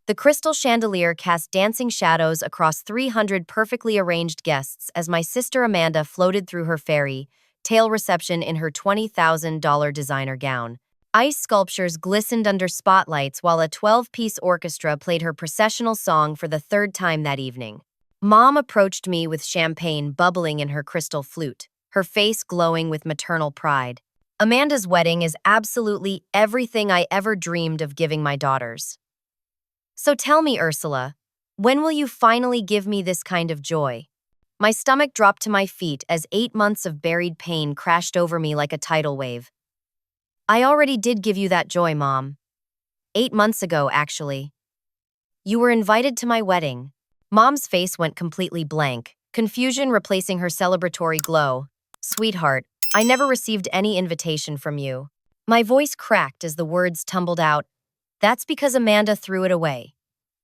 The crystal chandelier cast dancing shadows across 300 perfectly arranged guests as my sister Amanda floated through her fairy tale reception in her $20,000 designer gown. Ice sculptures glistened under spotlights while a 12-piece orchestra played her processional song for the third time that evening. Mom approached me with champagne bubbling in her crystal flute, her face glowing with maternal pride. Amanda's wedding is absolutely everything I ever dreamed of giving my daughters. So tell me, Ursula, when will you finally give me this kind of joy? My stomach dropped to my feet as 8 months of buried pain crashed over me like a tidal wave. I already did give you that joy, Mom. 8 months ago, actually. You were invited to my wedding. Mom's face went completely blank, confusion replacing her celebratory glow. Sweetheart, I never received any invitation from you. My voice cracked as the words tumbled out. That's because Amanda threw it away.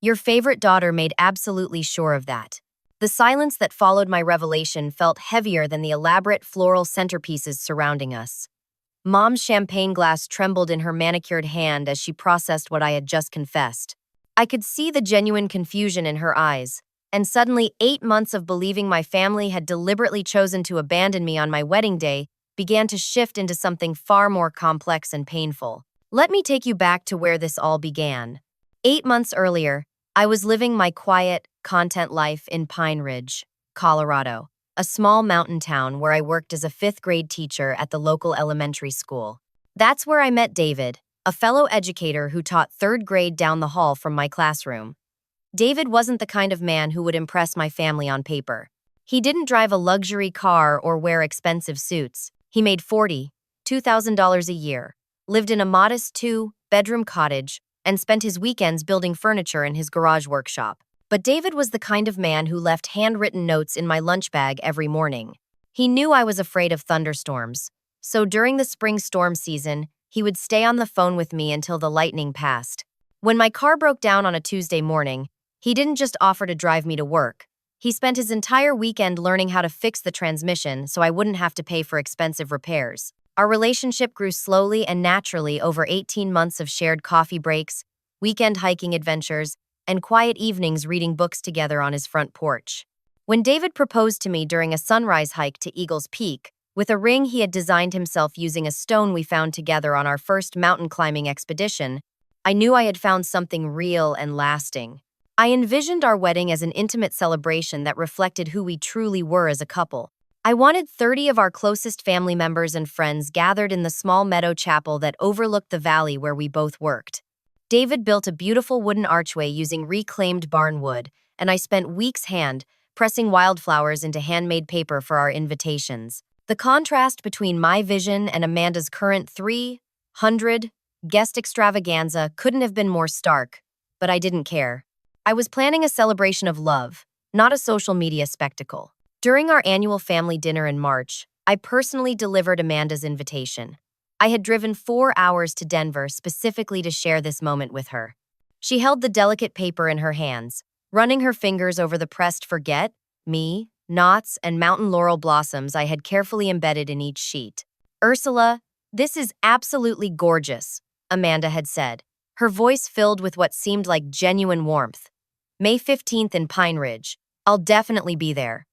Your favorite daughter made absolutely sure of that. The silence that followed my revelation felt heavier than the elaborate floral centerpieces surrounding us. Mom's champagne glass trembled in her manicured hand as she processed what I had just confessed. I could see the genuine confusion in her eyes, and suddenly 8 months of believing my family had deliberately chosen to abandon me on my wedding day began to shift into something far more complex and painful. Let me take you back to where this all began. 8 months earlier, I was living my quiet, content life in Pine Ridge, Colorado, a small mountain town where I worked as a 5th-grade teacher at the local elementary school. That's where I met David, a fellow educator who taught 3rd grade down the hall from my classroom. David wasn't the kind of man who would impress my family on paper. He didn't drive a luxury car or wear expensive suits. He made $42,000 a year, lived in a modest 2-bedroom cottage, and spent his weekends building furniture in his garage workshop. But David was the kind of man who left handwritten notes in my lunch bag every morning. He knew I was afraid of thunderstorms, so during the spring storm season, he would stay on the phone with me until the lightning passed. When my car broke down on a Tuesday morning, he didn't just offer to drive me to work. He spent his entire weekend learning how to fix the transmission so I wouldn't have to pay for expensive repairs. Our relationship grew slowly and naturally over 18 months of shared coffee breaks, weekend hiking adventures, and quiet evenings reading books together on his front porch. When David proposed to me during a sunrise hike to Eagle's Peak, with a ring he had designed himself using a stone we found together on our first mountain climbing expedition, I knew I had found something real and lasting. I envisioned our wedding as an intimate celebration that reflected who we truly were as a couple. I wanted 30 of our closest family members and friends gathered in the small meadow chapel that overlooked the valley where we both worked. David built a beautiful wooden archway using reclaimed barn wood, and I spent weeks pressing wildflowers into handmade paper for our invitations. The contrast between my vision and Amanda's current 300-guest extravaganza couldn't have been more stark, but I didn't care. I was planning a celebration of love, not a social media spectacle. During our annual family dinner in March, I personally delivered Amanda's invitation. I had driven 4 hours to Denver specifically to share this moment with her. She held the delicate paper in her hands, running her fingers over the pressed forget, me, knots, and mountain laurel blossoms I had carefully embedded in each sheet. Ursula, this is absolutely gorgeous, Amanda had said, her voice filled with what seemed like genuine warmth. May 15th in Pine Ridge. I'll definitely be there.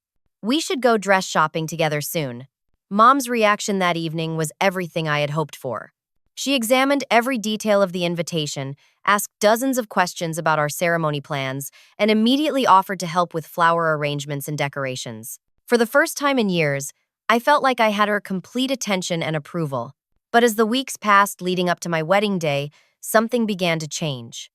We should go dress shopping together soon. Mom's reaction that evening was everything I had hoped for. She examined every detail of the invitation, asked dozens of questions about our ceremony plans, and immediately offered to help with flower arrangements and decorations. For the first time in years, I felt like I had her complete attention and approval. But as the weeks passed leading up to my wedding day, something began to change.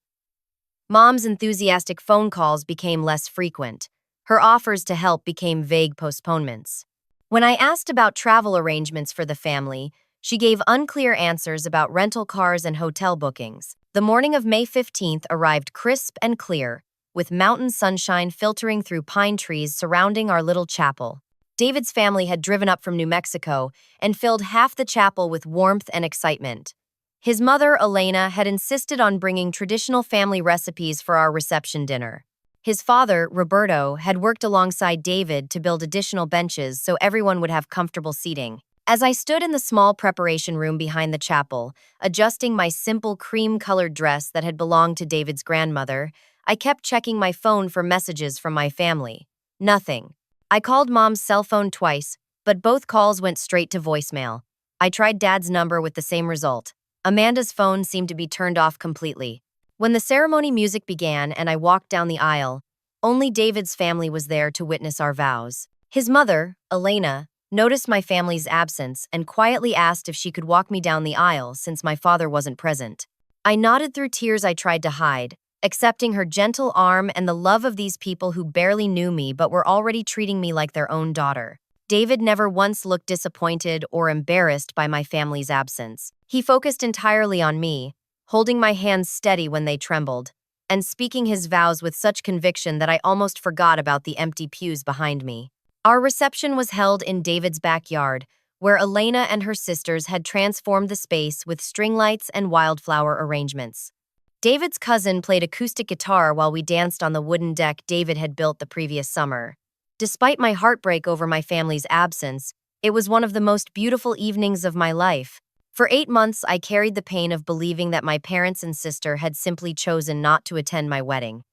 Mom's enthusiastic phone calls became less frequent. Her offers to help became vague postponements. When I asked about travel arrangements for the family, she gave unclear answers about rental cars and hotel bookings. The morning of May 15th arrived crisp and clear, with mountain sunshine filtering through pine trees surrounding our little chapel. David's family had driven up from New Mexico and filled half the chapel with warmth and excitement. His mother, Elena, had insisted on bringing traditional family recipes for our reception dinner. His father, Roberto, had worked alongside David to build additional benches so everyone would have comfortable seating. As I stood in the small preparation room behind the chapel, adjusting my simple cream-colored dress that had belonged to David's grandmother, I kept checking my phone for messages from my family. Nothing. I called Mom's cell phone twice, but both calls went straight to voicemail. I tried Dad's number with the same result. Amanda's phone seemed to be turned off completely. When the ceremony music began and I walked down the aisle, only David's family was there to witness our vows. His mother, Elena, noticed my family's absence and quietly asked if she could walk me down the aisle since my father wasn't present. I nodded through tears I tried to hide, accepting her gentle arm and the love of these people who barely knew me but were already treating me like their own daughter. David never once looked disappointed or embarrassed by my family's absence. He focused entirely on me, holding my hands steady when they trembled, and speaking his vows with such conviction that I almost forgot about the empty pews behind me. Our reception was held in David's backyard, where Elena and her sisters had transformed the space with string lights and wildflower arrangements. David's cousin played acoustic guitar while we danced on the wooden deck David had built the previous summer. Despite my heartbreak over my family's absence, it was one of the most beautiful evenings of my life. For 8 months, I carried the pain of believing that my parents and sister had simply chosen not to attend my wedding.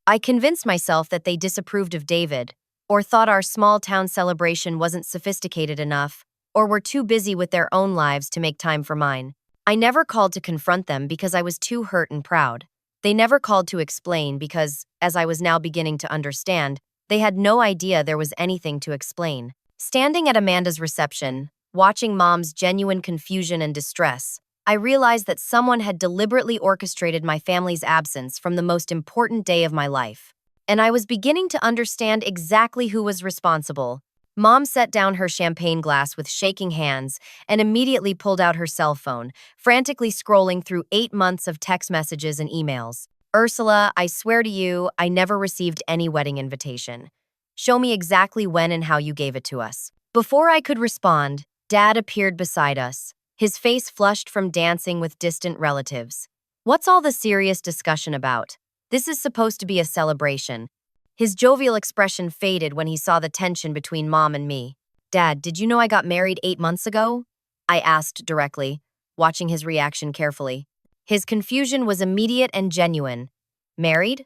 I convinced myself that they disapproved of David, or thought our small-town celebration wasn't sophisticated enough, or were too busy with their own lives to make time for mine. I never called to confront them because I was too hurt and proud. They never called to explain because, as I was now beginning to understand, they had no idea there was anything to explain. Standing at Amanda's reception, watching Mom's genuine confusion and distress, I realized that someone had deliberately orchestrated my family's absence from the most important day of my life. And I was beginning to understand exactly who was responsible. Mom set down her champagne glass with shaking hands and immediately pulled out her cell phone, frantically scrolling through 8 months of text messages and emails. "Ursula, I swear to you, I never received any wedding invitation. Show me exactly when and how you gave it to us." Before I could respond, Dad appeared beside us, his face flushed from dancing with distant relatives. "What's all the serious discussion about? This is supposed to be a celebration." His jovial expression faded when he saw the tension between Mom and me. "Dad, did you know I got married 8 months ago?" I asked directly, watching his reaction carefully. His confusion was immediate and genuine. "Married?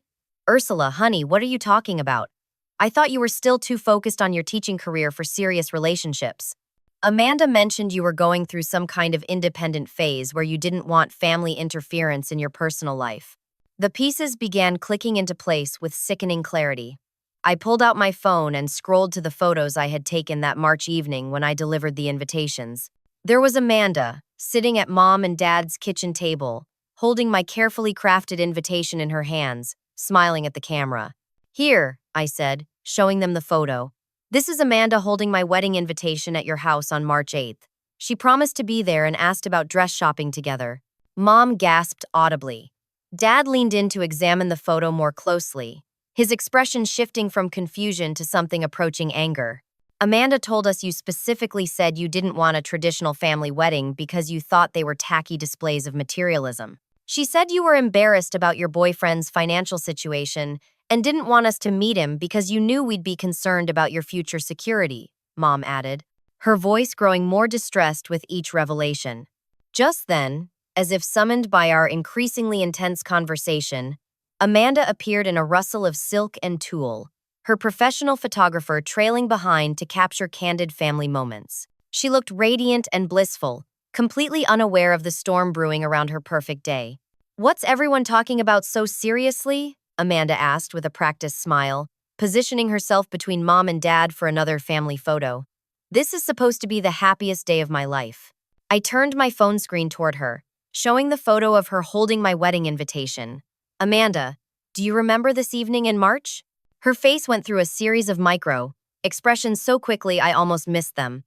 Ursula, honey, what are you talking about? I thought you were still too focused on your teaching career for serious relationships. Amanda mentioned you were going through some kind of independent phase where you didn't want family interference in your personal life." The pieces began clicking into place with sickening clarity. I pulled out my phone and scrolled to the photos I had taken that March evening when I delivered the invitations. There was Amanda, sitting at Mom and Dad's kitchen table, holding my carefully crafted invitation in her hands, smiling at the camera. "Here," I said, showing them the photo. "This is Amanda holding my wedding invitation at your house on March 8th. She promised to be there and asked about dress shopping together." Mom gasped audibly. Dad leaned in to examine the photo more closely, his expression shifting from confusion to something approaching anger. "Amanda told us you specifically said you didn't want a traditional family wedding because you thought they were tacky displays of materialism. She said you were embarrassed about your boyfriend's financial situation and didn't want us to meet him because you knew we'd be concerned about your future security," Mom added, her voice growing more distressed with each revelation. Just then, as if summoned by our increasingly intense conversation, Amanda appeared in a rustle of silk and tulle, her professional photographer trailing behind to capture candid family moments. She looked radiant and blissful, completely unaware of the storm brewing around her perfect day. "What's everyone talking about so seriously?" Amanda asked with a practiced smile, positioning herself between Mom and Dad for another family photo. "This is supposed to be the happiest day of my life." I turned my phone screen toward her, showing the photo of her holding my wedding invitation. "Amanda, do you remember this evening in March?" Her face went through a series of expressions so quickly I almost missed them.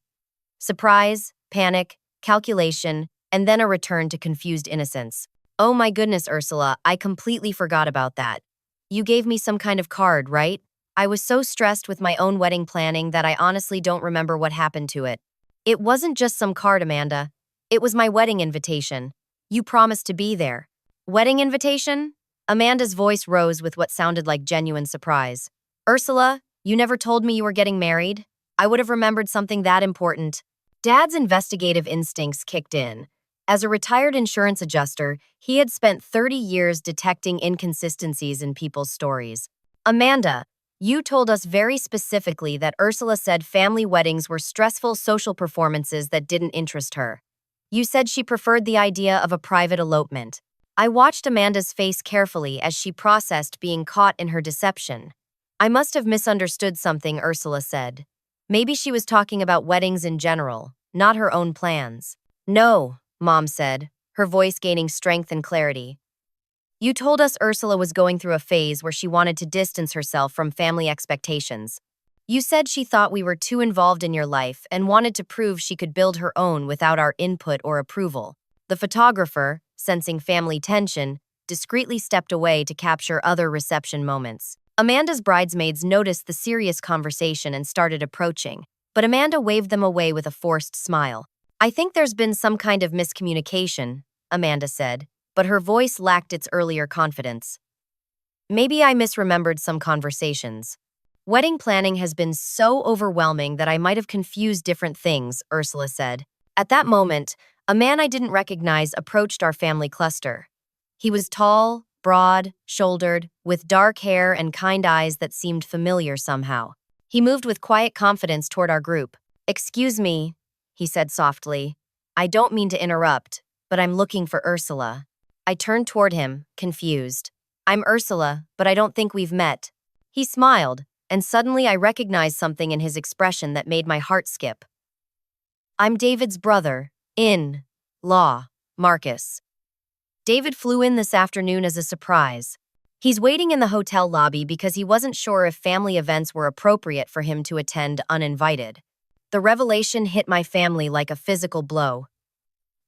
Surprise, panic, calculation, and then a return to confused innocence. "Oh my goodness, Ursula, I completely forgot about that. You gave me some kind of card, right? I was so stressed with my own wedding planning that I honestly don't remember what happened to it." "It wasn't just some card, Amanda. It was my wedding invitation. You promised to be there." "Wedding invitation?" Amanda's voice rose with what sounded like genuine surprise. "Ursula, you never told me you were getting married? I would have remembered something that important." Dad's investigative instincts kicked in. As a retired insurance adjuster, he had spent 30 years detecting inconsistencies in people's stories. Amanda, you told us very specifically that Ursula said family weddings were stressful social performances that didn't interest her. You said she preferred the idea of a private elopement. I watched Amanda's face carefully as she processed being caught in her deception. I must have misunderstood something, Ursula said. Maybe she was talking about weddings in general, not her own plans. No, Mom said, her voice gaining strength and clarity. You told us Ursula was going through a phase where she wanted to distance herself from family expectations. You said she thought we were too involved in your life and wanted to prove she could build her own without our input or approval. The photographer, sensing family tension, discreetly stepped away to capture other reception moments. Amanda's bridesmaids noticed the serious conversation and started approaching, but Amanda waved them away with a forced smile. I think there's been some kind of miscommunication, Amanda said, but her voice lacked its earlier confidence. Maybe I misremembered some conversations. Wedding planning has been so overwhelming that I might have confused different things, Ursula said. At that moment, a man I didn't recognize approached our family cluster. He was tall, broad-shouldered, with dark hair and kind eyes that seemed familiar somehow. He moved with quiet confidence toward our group. Excuse me, he said softly. I don't mean to interrupt, but I'm looking for Ursula. I turned toward him, confused. I'm Ursula, but I don't think we've met. He smiled, and suddenly I recognized something in his expression that made my heart skip. I'm David's brother, in-law, Marcus. David flew in this afternoon as a surprise. He's waiting in the hotel lobby because he wasn't sure if family events were appropriate for him to attend uninvited. The revelation hit my family like a physical blow.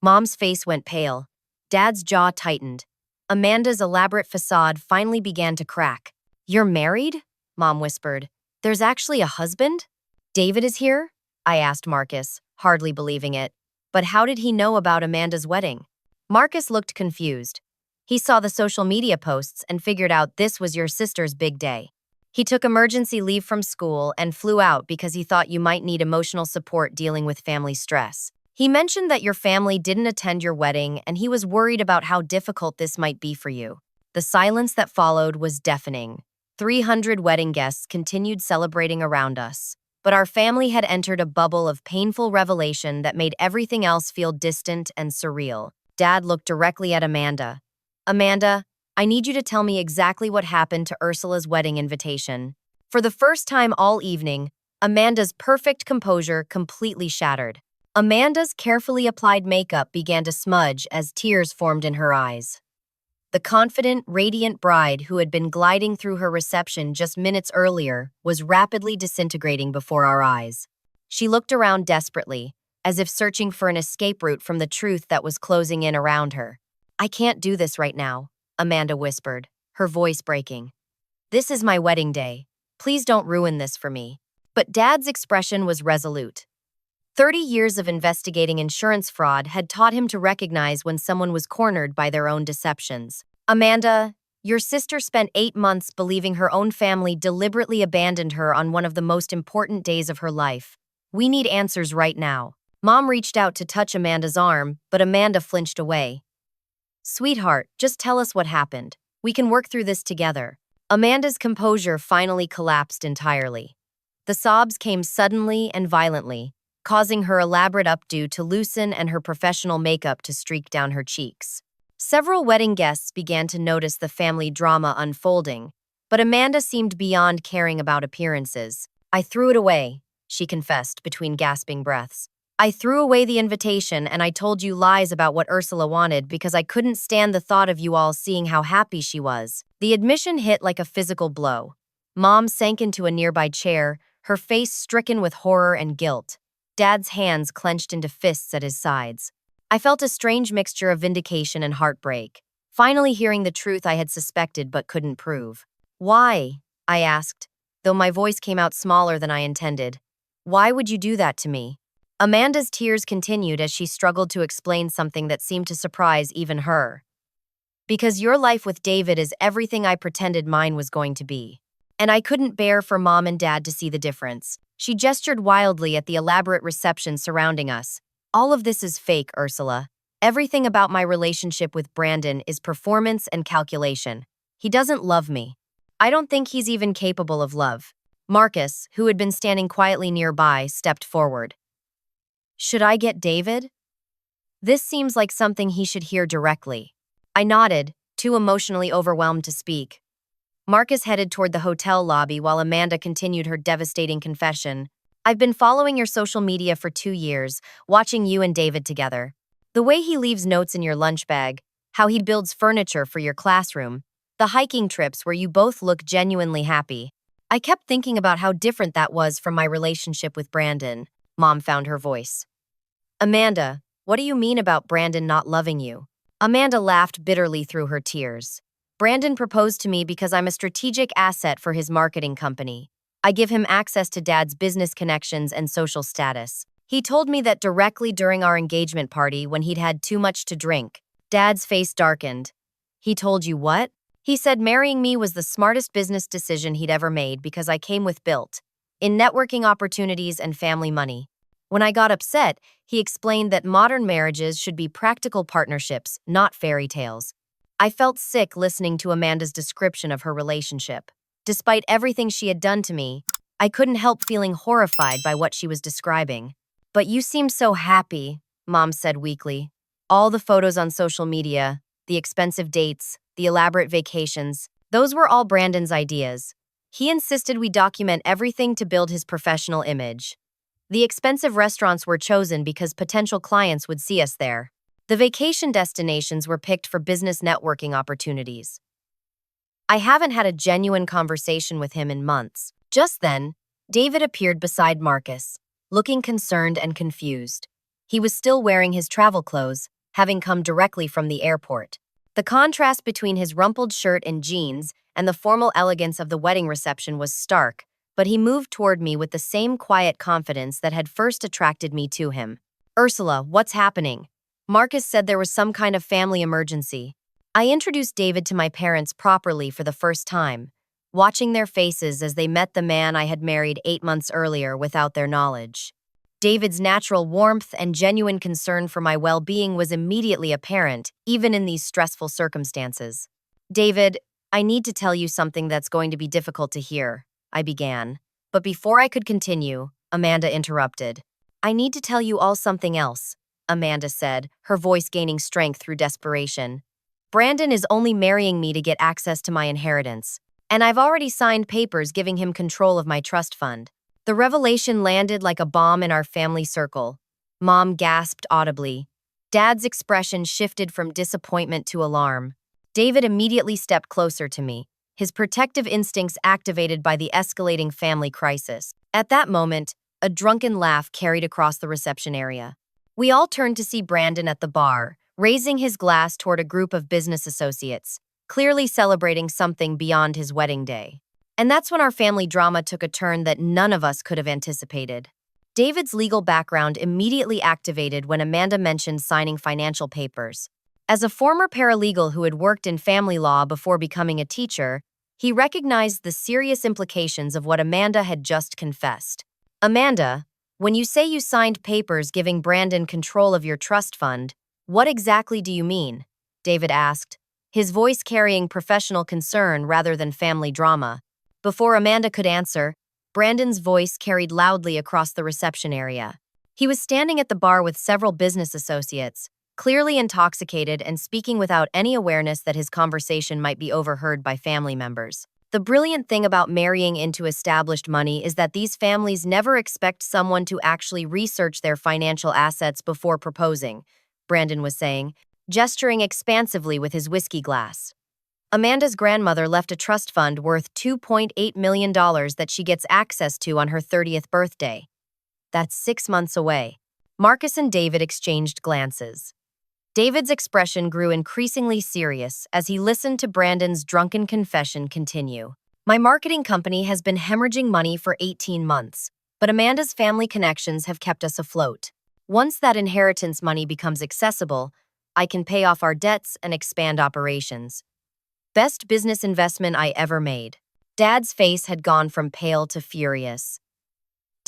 Mom's face went pale. Dad's jaw tightened. Amanda's elaborate facade finally began to crack. You're married? Mom whispered. There's actually a husband? David is here? I asked Marcus, hardly believing it. But how did he know about Amanda's wedding? Marcus looked confused. He saw the social media posts and figured out this was your sister's big day. He took emergency leave from school and flew out because he thought you might need emotional support dealing with family stress. He mentioned that your family didn't attend your wedding and he was worried about how difficult this might be for you. The silence that followed was deafening. 300 wedding guests continued celebrating around us, but our family had entered a bubble of painful revelation that made everything else feel distant and surreal. Dad looked directly at Amanda. Amanda, I need you to tell me exactly what happened to Ursula's wedding invitation. For the first time all evening, Amanda's perfect composure completely shattered. Amanda's carefully applied makeup began to smudge as tears formed in her eyes. The confident, radiant bride who had been gliding through her reception just minutes earlier was rapidly disintegrating before our eyes. She looked around desperately, as if searching for an escape route from the truth that was closing in around her. I can't do this right now, Amanda whispered, her voice breaking. This is my wedding day. Please don't ruin this for me. But Dad's expression was resolute. 30 years of investigating insurance fraud had taught him to recognize when someone was cornered by their own deceptions. Amanda, your sister spent 8 months believing her own family deliberately abandoned her on one of the most important days of her life. We need answers right now. Mom reached out to touch Amanda's arm, but Amanda flinched away. Sweetheart, just tell us what happened. We can work through this together. Amanda's composure finally collapsed entirely. The sobs came suddenly and violently, causing her elaborate updo to loosen and her professional makeup to streak down her cheeks. Several wedding guests began to notice the family drama unfolding, but Amanda seemed beyond caring about appearances. I threw it away, she confessed between gasping breaths. I threw away the invitation and I told you lies about what Ursula wanted because I couldn't stand the thought of you all seeing how happy she was. The admission hit like a physical blow. Mom sank into a nearby chair, her face stricken with horror and guilt. Dad's hands clenched into fists at his sides. I felt a strange mixture of vindication and heartbreak, finally hearing the truth I had suspected but couldn't prove. Why? I asked, though my voice came out smaller than I intended. Why would you do that to me? Amanda's tears continued as she struggled to explain something that seemed to surprise even her. Because your life with David is everything I pretended mine was going to be. And I couldn't bear for Mom and Dad to see the difference. She gestured wildly at the elaborate reception surrounding us. All of this is fake, Ursula. Everything about my relationship with Brandon is performance and calculation. He doesn't love me. I don't think he's even capable of love. Marcus, who had been standing quietly nearby, stepped forward. Should I get David? This seems like something he should hear directly. I nodded, too emotionally overwhelmed to speak. Marcus headed toward the hotel lobby while Amanda continued her devastating confession. I've been following your social media for 2 years, watching you and David together. The way he leaves notes in your lunch bag, how he builds furniture for your classroom, the hiking trips where you both look genuinely happy. I kept thinking about how different that was from my relationship with Brandon. Mom found her voice. Amanda, what do you mean about Brandon not loving you? Amanda laughed bitterly through her tears. Brandon proposed to me because I'm a strategic asset for his marketing company. I give him access to Dad's business connections and social status. He told me that directly during our engagement party when he'd had too much to drink. Dad's face darkened. He told you what? He said marrying me was the smartest business decision he'd ever made because I came with built in networking opportunities and family money. When I got upset, he explained that modern marriages should be practical partnerships, not fairy tales. I felt sick listening to Amanda's description of her relationship. Despite everything she had done to me, I couldn't help feeling horrified by what she was describing. But you seem so happy, Mom said weakly. All the photos on social media, the expensive dates, the elaborate vacations, those were all Brandon's ideas. He insisted we document everything to build his professional image. The expensive restaurants were chosen because potential clients would see us there. The vacation destinations were picked for business networking opportunities. I haven't had a genuine conversation with him in months. Just then, David appeared beside Marcus, looking concerned and confused. He was still wearing his travel clothes, having come directly from the airport. The contrast between his rumpled shirt and jeans and the formal elegance of the wedding reception was stark, but he moved toward me with the same quiet confidence that had first attracted me to him. Ursula, what's happening? Marcus said there was some kind of family emergency. I introduced David to my parents properly for the first time, watching their faces as they met the man I had married 8 months earlier without their knowledge. David's natural warmth and genuine concern for my well-being was immediately apparent, even in these stressful circumstances. David, I need to tell you something that's going to be difficult to hear, I began. But before I could continue, Amanda interrupted. I need to tell you all something else, Amanda said, her voice gaining strength through desperation. Brandon is only marrying me to get access to my inheritance, and I've already signed papers giving him control of my trust fund. The revelation landed like a bomb in our family circle. Mom gasped audibly. Dad's expression shifted from disappointment to alarm. David immediately stepped closer to me, his protective instincts activated by the escalating family crisis. At that moment, a drunken laugh carried across the reception area. We all turned to see Brandon at the bar, raising his glass toward a group of business associates, clearly celebrating something beyond his wedding day. And that's when our family drama took a turn that none of us could have anticipated. David's legal background immediately activated when Amanda mentioned signing financial papers. As a former paralegal who had worked in family law before becoming a teacher, he recognized the serious implications of what Amanda had just confessed. Amanda, when you say you signed papers giving Brandon control of your trust fund, what exactly do you mean? David asked, his voice carrying professional concern rather than family drama. Before Amanda could answer, Brandon's voice carried loudly across the reception area. He was standing at the bar with several business associates, clearly intoxicated and speaking without any awareness that his conversation might be overheard by family members. The brilliant thing about marrying into established money is that these families never expect someone to actually research their financial assets before proposing, Brandon was saying, gesturing expansively with his whiskey glass. Amanda's grandmother left a trust fund worth $2.8 million that she gets access to on her 30th birthday. That's 6 months away. Marcus and David exchanged glances. David's expression grew increasingly serious as he listened to Brandon's drunken confession continue. My marketing company has been hemorrhaging money for 18 months, but Amanda's family connections have kept us afloat. Once that inheritance money becomes accessible, I can pay off our debts and expand operations. Best business investment I ever made. Dad's face had gone from pale to furious.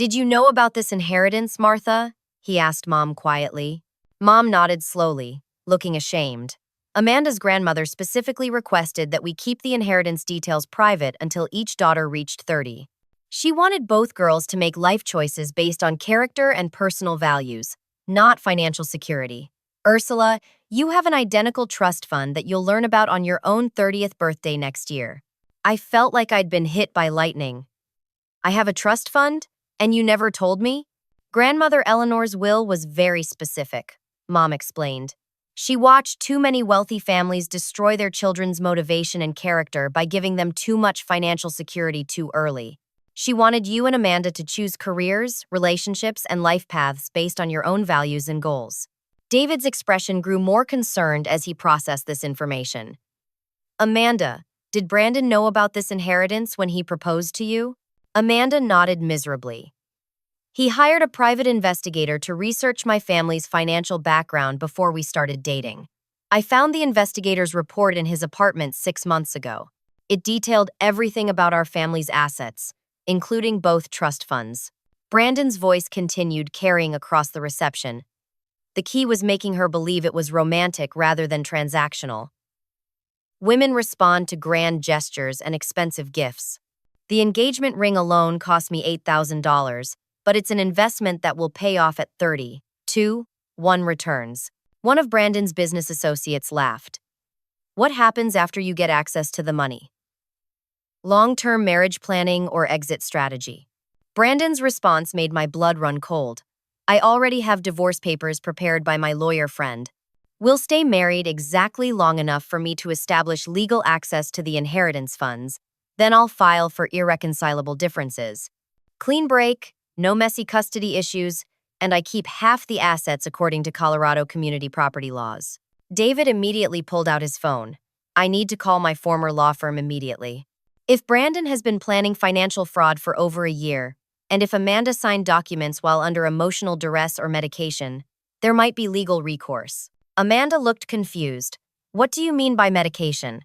Did you know about this inheritance, Martha? He asked Mom quietly. Mom nodded slowly, looking ashamed. Amanda's grandmother specifically requested that we keep the inheritance details private until each daughter reached 30. She wanted both girls to make life choices based on character and personal values, not financial security. Ursula, you have an identical trust fund that you'll learn about on your own 30th birthday next year. I felt like I'd been hit by lightning. I have a trust fund? And you never told me? Grandmother Eleanor's will was very specific, Mom explained. She watched too many wealthy families destroy their children's motivation and character by giving them too much financial security too early. She wanted you and Amanda to choose careers, relationships, and life paths based on your own values and goals. David's expression grew more concerned as he processed this information. Amanda, did Brandon know about this inheritance when he proposed to you? Amanda nodded miserably. He hired a private investigator to research my family's financial background before we started dating. I found the investigator's report in his apartment 6 months ago. It detailed everything about our family's assets, including both trust funds. Brandon's voice continued carrying across the reception. The key was making her believe it was romantic rather than transactional. Women respond to grand gestures and expensive gifts. The engagement ring alone cost me $8,000, but it's an investment that will pay off at 30. 1 returns. One of Brandon's business associates laughed. What happens after you get access to the money? Long-term marriage planning or exit strategy? Brandon's response made my blood run cold. I already have divorce papers prepared by my lawyer friend. We'll stay married exactly long enough for me to establish legal access to the inheritance funds, then I'll file for irreconcilable differences. Clean break, no messy custody issues, and I keep half the assets according to Colorado community property laws. David immediately pulled out his phone. I need to call my former law firm immediately. If Brandon has been planning financial fraud for over a year, and if Amanda signed documents while under emotional duress or medication, there might be legal recourse. Amanda looked confused. What do you mean by medication?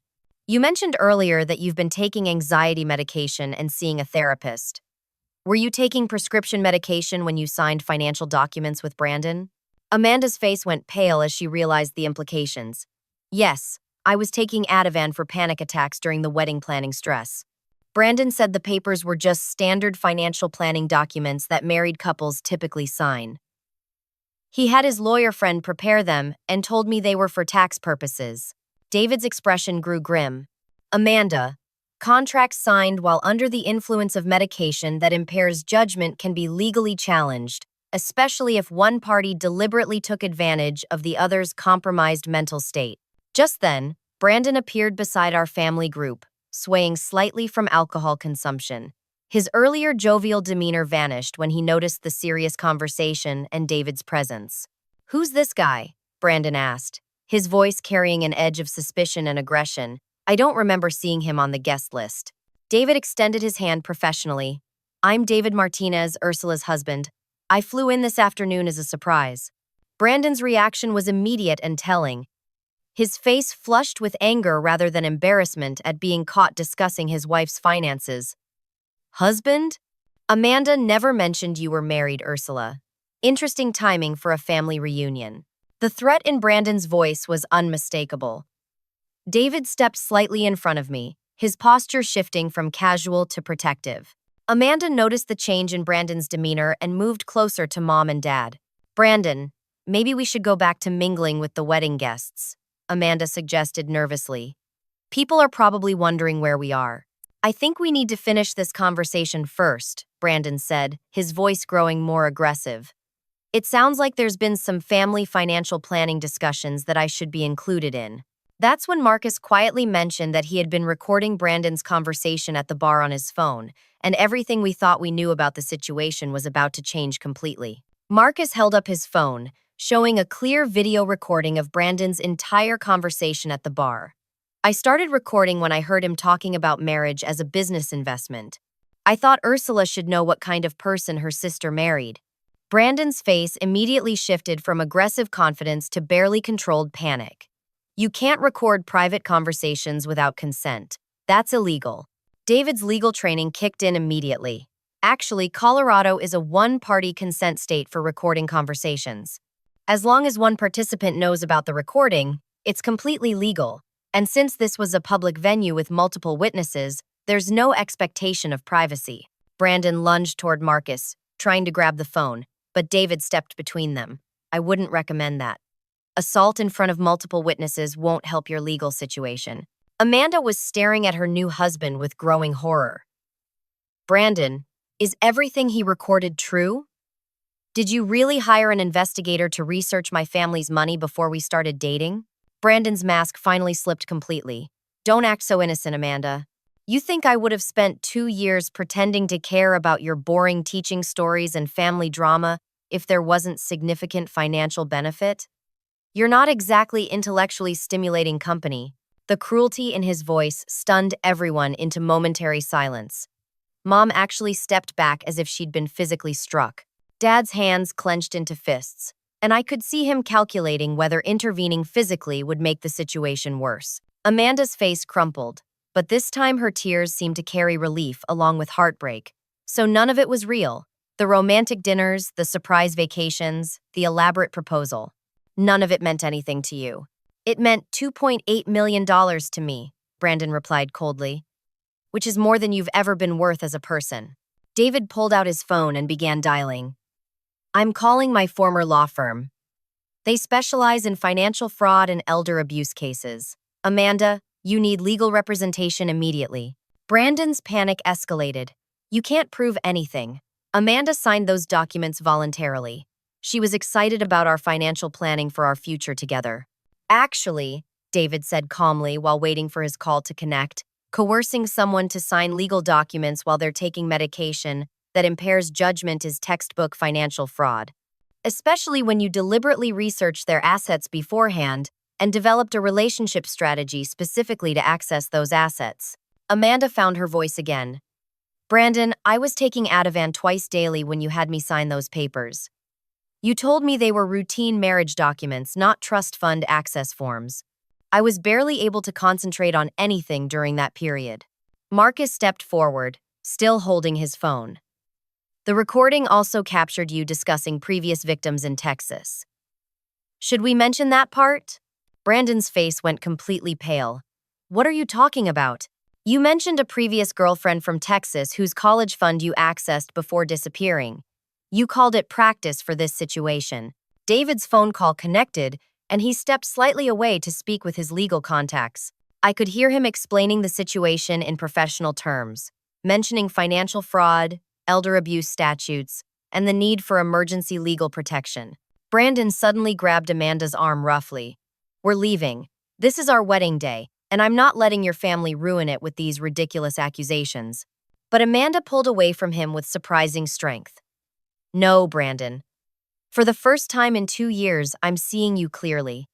You mentioned earlier that you've been taking anxiety medication and seeing a therapist. Were you taking prescription medication when you signed financial documents with Brandon? Amanda's face went pale as she realized the implications. Yes, I was taking Ativan for panic attacks during the wedding planning stress. Brandon said the papers were just standard financial planning documents that married couples typically sign. He had his lawyer friend prepare them and told me they were for tax purposes. David's expression grew grim. Amanda, contracts signed while under the influence of medication that impairs judgment can be legally challenged, especially if one party deliberately took advantage of the other's compromised mental state. Just then, Brandon appeared beside our family group, swaying slightly from alcohol consumption. His earlier jovial demeanor vanished when he noticed the serious conversation and David's presence. "Who's this guy?" Brandon asked, his voice carrying an edge of suspicion and aggression. "I don't remember seeing him on the guest list." David extended his hand professionally. "I'm David Martinez, Ursula's husband. I flew in this afternoon as a surprise." Brandon's reaction was immediate and telling. His face flushed with anger rather than embarrassment at being caught discussing his wife's finances. "Husband? Amanda never mentioned you were married, Ursula. Interesting timing for a family reunion." The threat in Brandon's voice was unmistakable. David stepped slightly in front of me, his posture shifting from casual to protective. Amanda noticed the change in Brandon's demeanor and moved closer to Mom and Dad. "Brandon, maybe we should go back to mingling with the wedding guests," Amanda suggested nervously. "People are probably wondering where we are." "I think we need to finish this conversation first," Brandon said, his voice growing more aggressive. "It sounds like there's been some family financial planning discussions that I should be included in." That's when Marcus quietly mentioned that he had been recording Brandon's conversation at the bar on his phone, and everything we thought we knew about the situation was about to change completely. Marcus held up his phone, showing a clear video recording of Brandon's entire conversation at the bar. "I started recording when I heard him talking about marriage as a business investment. I thought Ursula should know what kind of person her sister married." Brandon's face immediately shifted from aggressive confidence to barely controlled panic. "You can't record private conversations without consent. That's illegal." David's legal training kicked in immediately. Actually, Colorado is a one-party consent state for recording conversations. As long as one participant knows about the recording, it's completely legal. And since this was a public venue with multiple witnesses, there's no expectation of privacy. Brandon lunged toward Marcus, trying to grab the phone, but David stepped between them. I wouldn't recommend that. Assault in front of multiple witnesses won't help your legal situation. Amanda was staring at her new husband with growing horror. Brandon, is everything he recorded true? Did you really hire an investigator to research my family's money before we started dating? Brandon's mask finally slipped completely. Don't act so innocent, Amanda. You think I would have spent 2 years pretending to care about your boring teaching stories and family drama if there wasn't significant financial benefit? You're not exactly intellectually stimulating company. The cruelty in his voice stunned everyone into momentary silence. Mom actually stepped back as if she'd been physically struck. Dad's hands clenched into fists, and I could see him calculating whether intervening physically would make the situation worse. Amanda's face crumpled, but this time her tears seemed to carry relief along with heartbreak. So none of it was real. The romantic dinners, the surprise vacations, the elaborate proposal. None of it meant anything to you. It meant $2.8 million to me, Brandon replied coldly, which is more than you've ever been worth as a person. David pulled out his phone and began dialing. I'm calling my former law firm. They specialize in financial fraud and elder abuse cases. Amanda, you need legal representation immediately. Brandon's panic escalated. You can't prove anything. Amanda signed those documents voluntarily. She was excited about our financial planning for our future together. Actually, David said calmly while waiting for his call to connect, coercing someone to sign legal documents while they're taking medication that impairs judgment is textbook financial fraud. Especially when you deliberately researched their assets beforehand and developed a relationship strategy specifically to access those assets. Amanda found her voice again. Brandon, I was taking Ativan twice daily when you had me sign those papers. You told me they were routine marriage documents, not trust fund access forms. I was barely able to concentrate on anything during that period. Marcus stepped forward, still holding his phone. The recording also captured you discussing previous victims in Texas. Should we mention that part? Brandon's face went completely pale. What are you talking about? You mentioned a previous girlfriend from Texas whose college fund you accessed before disappearing. You called it practice for this situation. David's phone call connected, and he stepped slightly away to speak with his legal contacts. I could hear him explaining the situation in professional terms, mentioning financial fraud, elder abuse statutes, and the need for emergency legal protection. Brandon suddenly grabbed Amanda's arm roughly. We're leaving. This is our wedding day, and I'm not letting your family ruin it with these ridiculous accusations. But Amanda pulled away from him with surprising strength. No, Brandon. For the first time in 2 years, I'm seeing you clearly.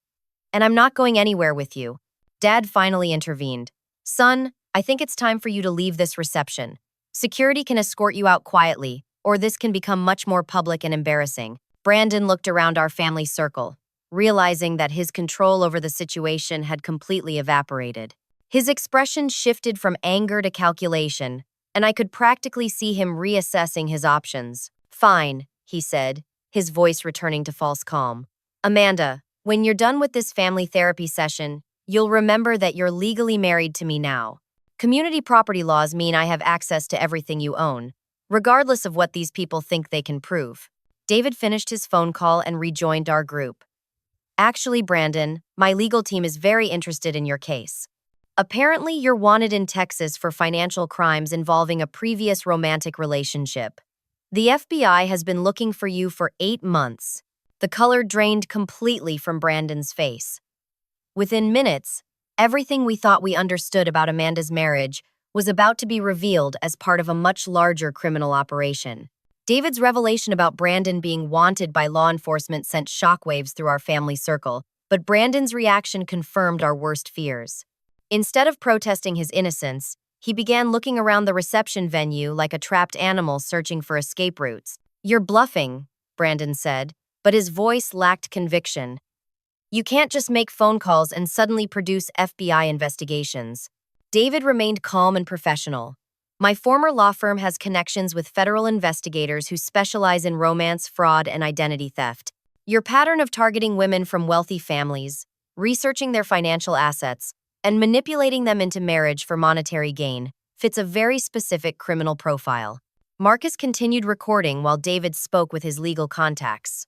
And I'm not going anywhere with you. Dad finally intervened. Son, I think it's time for you to leave this reception. Security can escort you out quietly, or this can become much more public and embarrassing. Brandon looked around our family circle, realizing that his control over the situation had completely evaporated. His expression shifted from anger to calculation, and I could practically see him reassessing his options. Fine, he said, his voice returning to false calm. Amanda, when you're done with this family therapy session, you'll remember that you're legally married to me now. Community property laws mean I have access to everything you own, regardless of what these people think they can prove. David finished his phone call and rejoined our group. Actually, Brandon, my legal team is very interested in your case. Apparently, you're wanted in Texas for financial crimes involving a previous romantic relationship. The FBI has been looking for you for 8 months. The color drained completely from Brandon's face. Within minutes, everything we thought we understood about Amanda's marriage was about to be revealed as part of a much larger criminal operation. David's revelation about Brandon being wanted by law enforcement sent shockwaves through our family circle, but Brandon's reaction confirmed our worst fears. Instead of protesting his innocence, he began looking around the reception venue like a trapped animal searching for escape routes. You're bluffing, Brandon said, but his voice lacked conviction. You can't just make phone calls and suddenly produce FBI investigations. David remained calm and professional. My former law firm has connections with federal investigators who specialize in romance, fraud, and identity theft. Your pattern of targeting women from wealthy families, researching their financial assets, and manipulating them into marriage for monetary gain fits a very specific criminal profile. Marcus continued recording while David spoke with his legal contacts.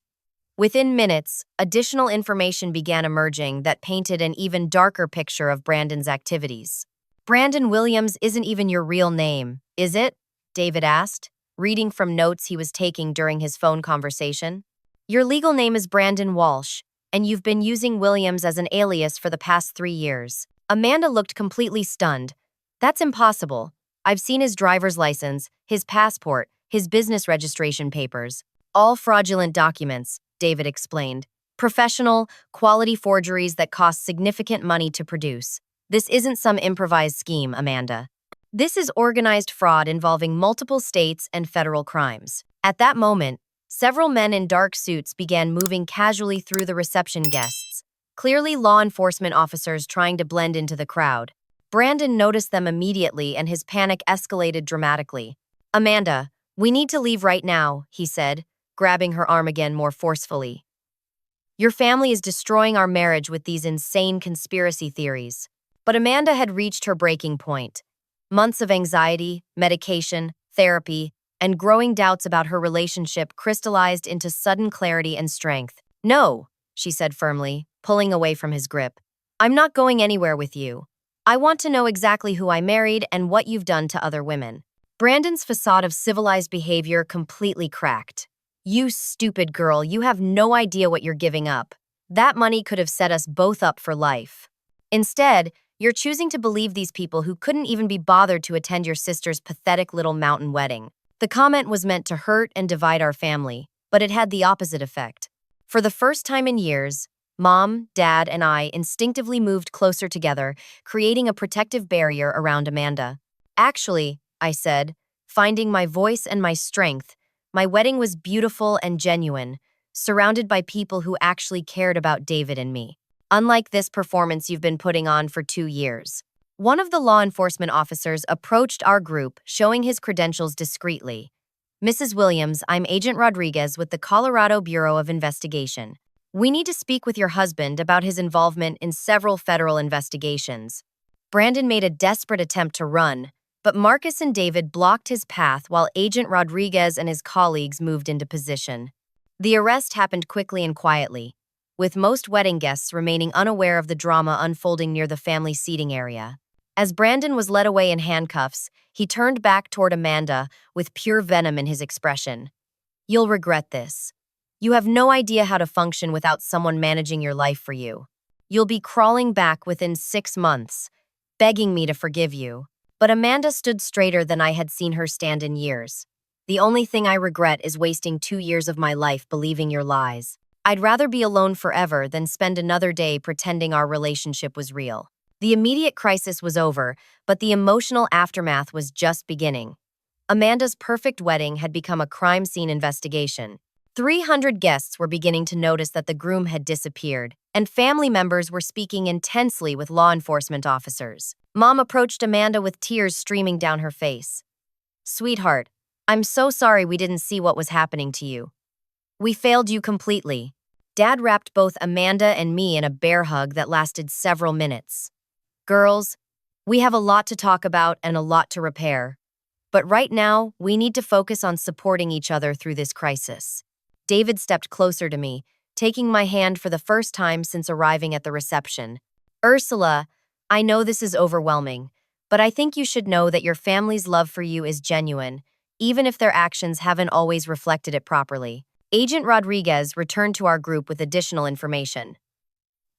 Within minutes, additional information began emerging that painted an even darker picture of Brandon's activities. Brandon Williams isn't even your real name, is it? David asked, reading from notes he was taking during his phone conversation. Your legal name is Brandon Walsh, and you've been using Williams as an alias for the past 3 years. Amanda looked completely stunned. That's impossible. I've seen his driver's license, his passport, his business registration papers. All fraudulent documents, David explained. Professional, quality forgeries that cost significant money to produce. This isn't some improvised scheme, Amanda. This is organized fraud involving multiple states and federal crimes. At that moment, several men in dark suits began moving casually through the reception guests, clearly law enforcement officers trying to blend into the crowd. Brandon noticed them immediately and his panic escalated dramatically. Amanda, we need to leave right now, he said, grabbing her arm again more forcefully. Your family is destroying our marriage with these insane conspiracy theories. But Amanda had reached her breaking point. Months of anxiety, medication, therapy, and growing doubts about her relationship crystallized into sudden clarity and strength. No, she said firmly, pulling away from his grip. I'm not going anywhere with you. I want to know exactly who I married and what you've done to other women. Brandon's facade of civilized behavior completely cracked. You stupid girl, you have no idea what you're giving up. That money could have set us both up for life. Instead, you're choosing to believe these people who couldn't even be bothered to attend your sister's pathetic little mountain wedding. The comment was meant to hurt and divide our family, but it had the opposite effect. For the first time in years, Mom, Dad, and I instinctively moved closer together, creating a protective barrier around Amanda. Actually, I said, finding my voice and my strength, my wedding was beautiful and genuine, surrounded by people who actually cared about David and me. Unlike this performance you've been putting on for 2 years. One of the law enforcement officers approached our group, showing his credentials discreetly. Mrs. Williams, I'm Agent Rodriguez with the Colorado Bureau of Investigation. We need to speak with your husband about his involvement in several federal investigations. Brandon made a desperate attempt to run, but Marcus and David blocked his path while Agent Rodriguez and his colleagues moved into position. The arrest happened quickly and quietly, with most wedding guests remaining unaware of the drama unfolding near the family seating area. As Brandon was led away in handcuffs, he turned back toward Amanda with pure venom in his expression. You'll regret this. You have no idea how to function without someone managing your life for you. You'll be crawling back within 6 months, begging me to forgive you. But Amanda stood straighter than I had seen her stand in years. The only thing I regret is wasting 2 years of my life believing your lies. I'd rather be alone forever than spend another day pretending our relationship was real. The immediate crisis was over, but the emotional aftermath was just beginning. Amanda's perfect wedding had become a crime scene investigation. 300 guests were beginning to notice that the groom had disappeared, and family members were speaking intensely with law enforcement officers. Mom approached Amanda with tears streaming down her face. Sweetheart, I'm so sorry we didn't see what was happening to you. We failed you completely. Dad wrapped both Amanda and me in a bear hug that lasted several minutes. Girls, we have a lot to talk about and a lot to repair. But right now, we need to focus on supporting each other through this crisis. David stepped closer to me, taking my hand for the first time since arriving at the reception. Ursula, I know this is overwhelming, but I think you should know that your family's love for you is genuine, even if their actions haven't always reflected it properly. Agent Rodriguez returned to our group with additional information.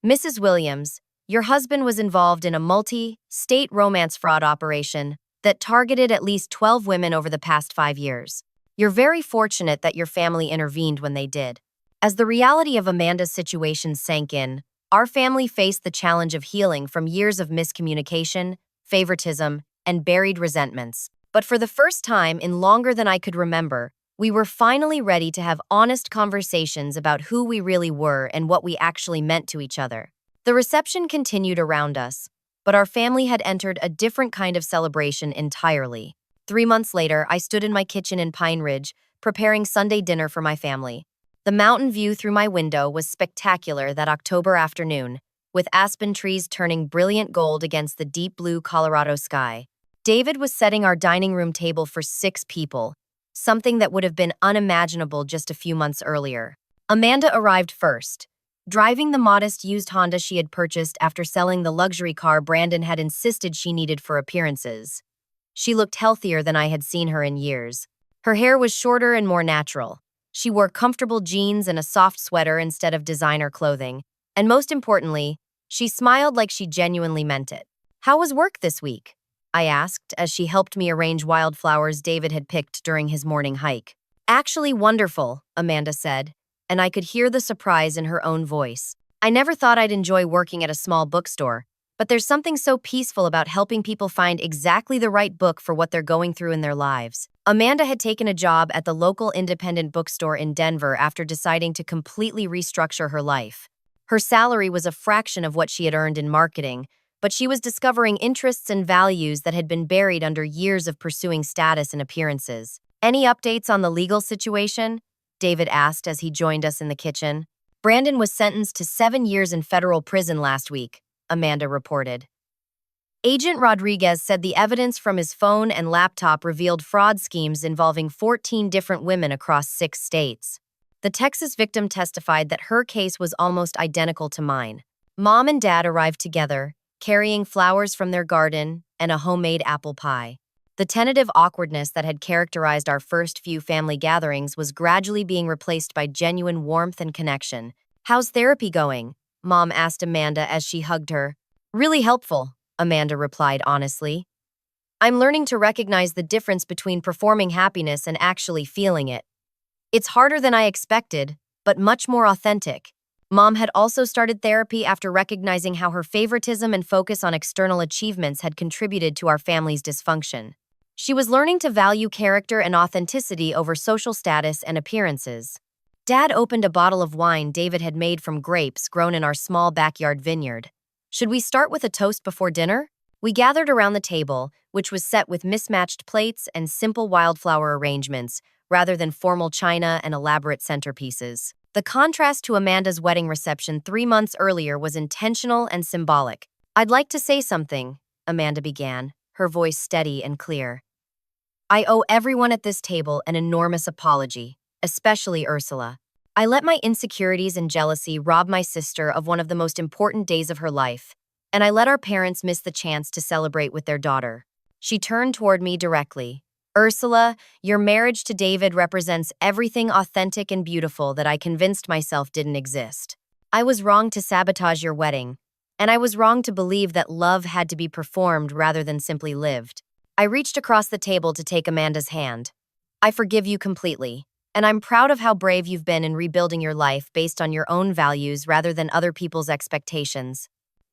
Mrs. Williams, your husband was involved in a multi-state romance fraud operation that targeted at least 12 women over the past 5 years. You're very fortunate that your family intervened when they did. As the reality of Amanda's situation sank in, our family faced the challenge of healing from years of miscommunication, favoritism, and buried resentments. But for the first time in longer than I could remember, we were finally ready to have honest conversations about who we really were and what we actually meant to each other. The reception continued around us, but our family had entered a different kind of celebration entirely. 3 months later, I stood in my kitchen in Pine Ridge, preparing Sunday dinner for my family. The mountain view through my window was spectacular that October afternoon, with aspen trees turning brilliant gold against the deep blue Colorado sky. David was setting our dining room table for 6 people, something that would have been unimaginable just a few months earlier. Amanda arrived first, driving the modest used Honda she had purchased after selling the luxury car Brandon had insisted she needed for appearances. She looked healthier than I had seen her in years. Her hair was shorter and more natural. She wore comfortable jeans and a soft sweater instead of designer clothing. And most importantly, she smiled like she genuinely meant it. "How was work this week?" I asked as she helped me arrange wildflowers David had picked during his morning hike. "Actually wonderful," Amanda said, and I could hear the surprise in her own voice. "I never thought I'd enjoy working at a small bookstore, but there's something so peaceful about helping people find exactly the right book for what they're going through in their lives." Amanda had taken a job at the local independent bookstore in Denver after deciding to completely restructure her life. Her salary was a fraction of what she had earned in marketing, but she was discovering interests and values that had been buried under years of pursuing status and appearances. "Any updates on the legal situation?" David asked as he joined us in the kitchen. "Brandon was sentenced to 7 years in federal prison last week," Amanda reported. Agent Rodriguez said the evidence from his phone and laptop revealed fraud schemes involving 14 different women across 6 states. The Texas victim testified that her case was almost identical to mine. Mom and Dad arrived together, carrying flowers from their garden and a homemade apple pie. The tentative awkwardness that had characterized our first few family gatherings was gradually being replaced by genuine warmth and connection. "How's therapy going?" Mom asked Amanda as she hugged her. "Really helpful," Amanda replied honestly. "I'm learning to recognize the difference between performing happiness and actually feeling it. It's harder than I expected, but much more authentic." Mom had also started therapy after recognizing how her favoritism and focus on external achievements had contributed to our family's dysfunction. She was learning to value character and authenticity over social status and appearances. Dad opened a bottle of wine David had made from grapes grown in our small backyard vineyard. "Should we start with a toast before dinner?" We gathered around the table, which was set with mismatched plates and simple wildflower arrangements, rather than formal china and elaborate centerpieces. The contrast to Amanda's wedding reception 3 months earlier was intentional and symbolic. "I'd like to say something," Amanda began, her voice steady and clear. "I owe everyone at this table an enormous apology, especially Ursula. I let my insecurities and jealousy rob my sister of one of the most important days of her life, and I let our parents miss the chance to celebrate with their daughter." She turned toward me directly. "Ursula, your marriage to David represents everything authentic and beautiful that I convinced myself didn't exist. I was wrong to sabotage your wedding, and I was wrong to believe that love had to be performed rather than simply lived." I reached across the table to take Amanda's hand. "I forgive you completely, and I'm proud of how brave you've been in rebuilding your life based on your own values rather than other people's expectations."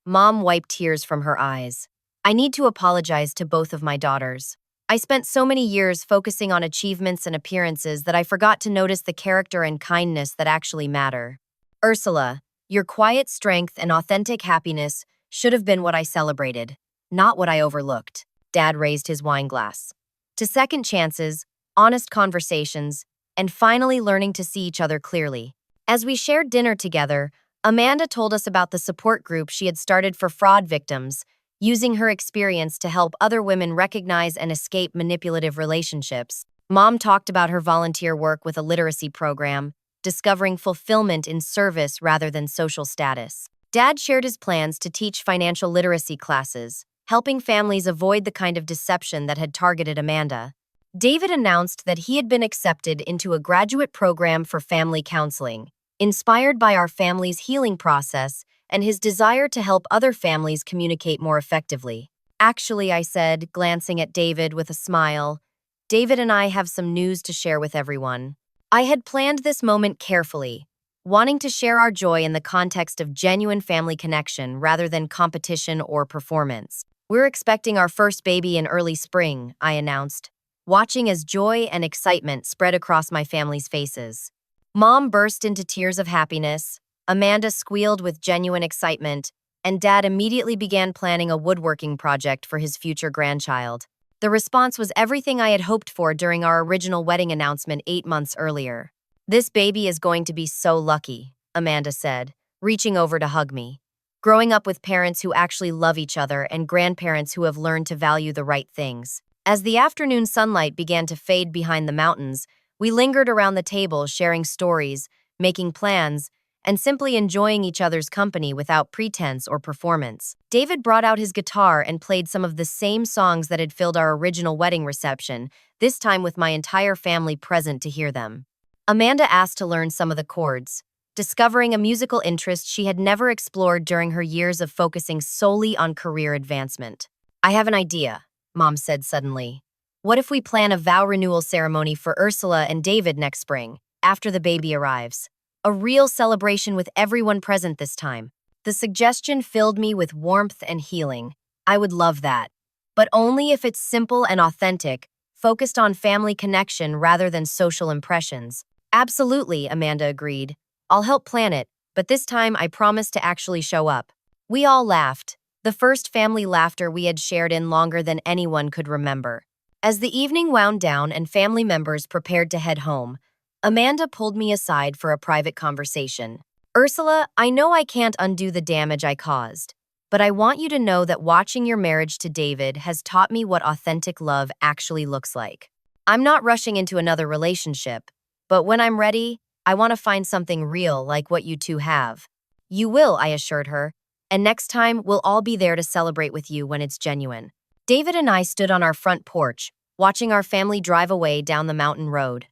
Mom wiped tears from her eyes. "I need to apologize to both of my daughters. I spent so many years focusing on achievements and appearances that I forgot to notice the character and kindness that actually matter. Ursula, your quiet strength and authentic happiness should have been what I celebrated, not what I overlooked." Dad raised his wine glass. "To second chances, honest conversations, and finally learning to see each other clearly." As we shared dinner together, Amanda told us about the support group she had started for fraud victims, using her experience to help other women recognize and escape manipulative relationships. Mom talked about her volunteer work with a literacy program, discovering fulfillment in service rather than social status. Dad shared his plans to teach financial literacy classes, helping families avoid the kind of deception that had targeted Amanda. David announced that he had been accepted into a graduate program for family counseling, inspired by our family's healing process and his desire to help other families communicate more effectively. "Actually," I said, glancing at David with a smile, "David and I have some news to share with everyone." I had planned this moment carefully, wanting to share our joy in the context of genuine family connection rather than competition or performance. "We're expecting our first baby in early spring," I announced, watching as joy and excitement spread across my family's faces. Mom burst into tears of happiness, Amanda squealed with genuine excitement, and Dad immediately began planning a woodworking project for his future grandchild. The response was everything I had hoped for during our original wedding announcement 8 months earlier. "This baby is going to be so lucky," Amanda said, reaching over to hug me. Growing up with parents who actually love each other and grandparents who have learned to value the right things. As the afternoon sunlight began to fade behind the mountains, we lingered around the table sharing stories, making plans, and simply enjoying each other's company without pretense or performance. David brought out his guitar and played some of the same songs that had filled our original wedding reception, this time with my entire family present to hear them. Amanda asked to learn some of the chords, discovering a musical interest she had never explored during her years of focusing solely on career advancement. "I have an idea," Mom said suddenly. "What if we plan a vow renewal ceremony for Ursula and David next spring, after the baby arrives? A real celebration with everyone present this time." The suggestion filled me with warmth and healing. I would love that. But only if it's simple and authentic, focused on family connection rather than social impressions. "Absolutely," Amanda agreed. "I'll help plan it, but this time I promise to actually show up." We all laughed, the first family laughter we had shared in longer than anyone could remember. As the evening wound down and family members prepared to head home, Amanda pulled me aside for a private conversation. "Ursula, I know I can't undo the damage I caused, but I want you to know that watching your marriage to David has taught me what authentic love actually looks like. I'm not rushing into another relationship, but when I'm ready, I want to find something real like what you two have." "You will," I assured her, "and next time we'll all be there to celebrate with you when it's genuine." David and I stood on our front porch, watching our family drive away down the mountain road.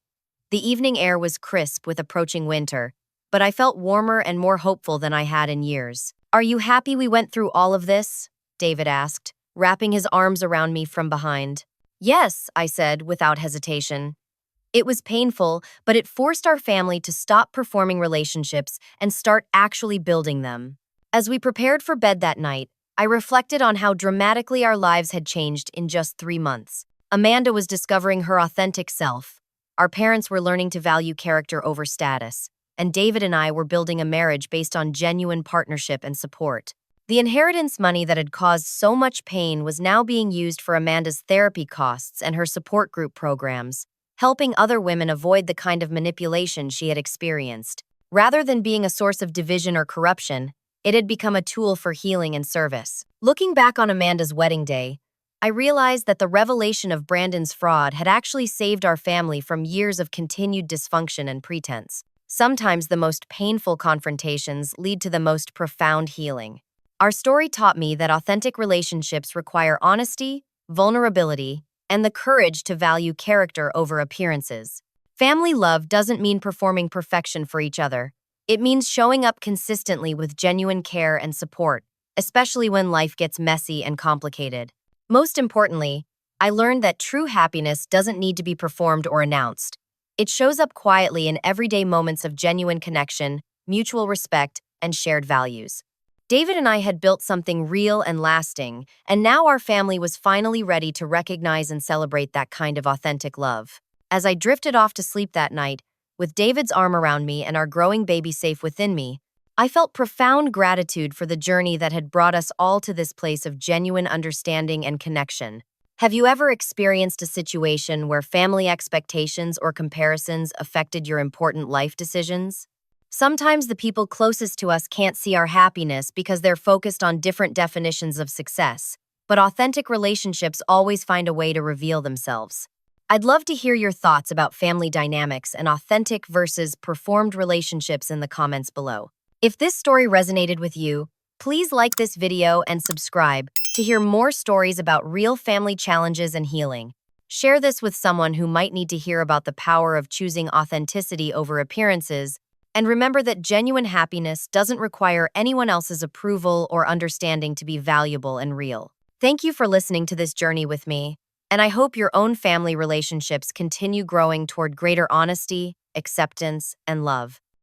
The evening air was crisp with approaching winter, but I felt warmer and more hopeful than I had in years. "Are you happy we went through all of this?" David asked, wrapping his arms around me from behind. "Yes," I said without hesitation. It was painful, but it forced our family to stop performing relationships and start actually building them. As we prepared for bed that night, I reflected on how dramatically our lives had changed in just 3 months. Amanda was discovering her authentic self. Our parents were learning to value character over status, and David and I were building a marriage based on genuine partnership and support. The inheritance money that had caused so much pain was now being used for Amanda's therapy costs and her support group programs, helping other women avoid the kind of manipulation she had experienced. Rather than being a source of division or corruption, it had become a tool for healing and service. Looking back on Amanda's wedding day, I realized that the revelation of Brandon's fraud had actually saved our family from years of continued dysfunction and pretense. Sometimes the most painful confrontations lead to the most profound healing. Our story taught me that authentic relationships require honesty, vulnerability, and the courage to value character over appearances. Family love doesn't mean performing perfection for each other. It means showing up consistently with genuine care and support, especially when life gets messy and complicated. Most importantly, I learned that true happiness doesn't need to be performed or announced. It shows up quietly in everyday moments of genuine connection, mutual respect, and shared values. David and I had built something real and lasting, and now our family was finally ready to recognize and celebrate that kind of authentic love. As I drifted off to sleep that night, with David's arm around me and our growing baby safe within me, I felt profound gratitude for the journey that had brought us all to this place of genuine understanding and connection. Have you ever experienced a situation where family expectations or comparisons affected your important life decisions? Sometimes the people closest to us can't see our happiness because they're focused on different definitions of success, but authentic relationships always find a way to reveal themselves. I'd love to hear your thoughts about family dynamics and authentic versus performed relationships in the comments below. If this story resonated with you, please like this video and subscribe to hear more stories about real family challenges and healing. Share this with someone who might need to hear about the power of choosing authenticity over appearances, and remember that genuine happiness doesn't require anyone else's approval or understanding to be valuable and real. Thank you for listening to this journey with me, and I hope your own family relationships continue growing toward greater honesty, acceptance, and love.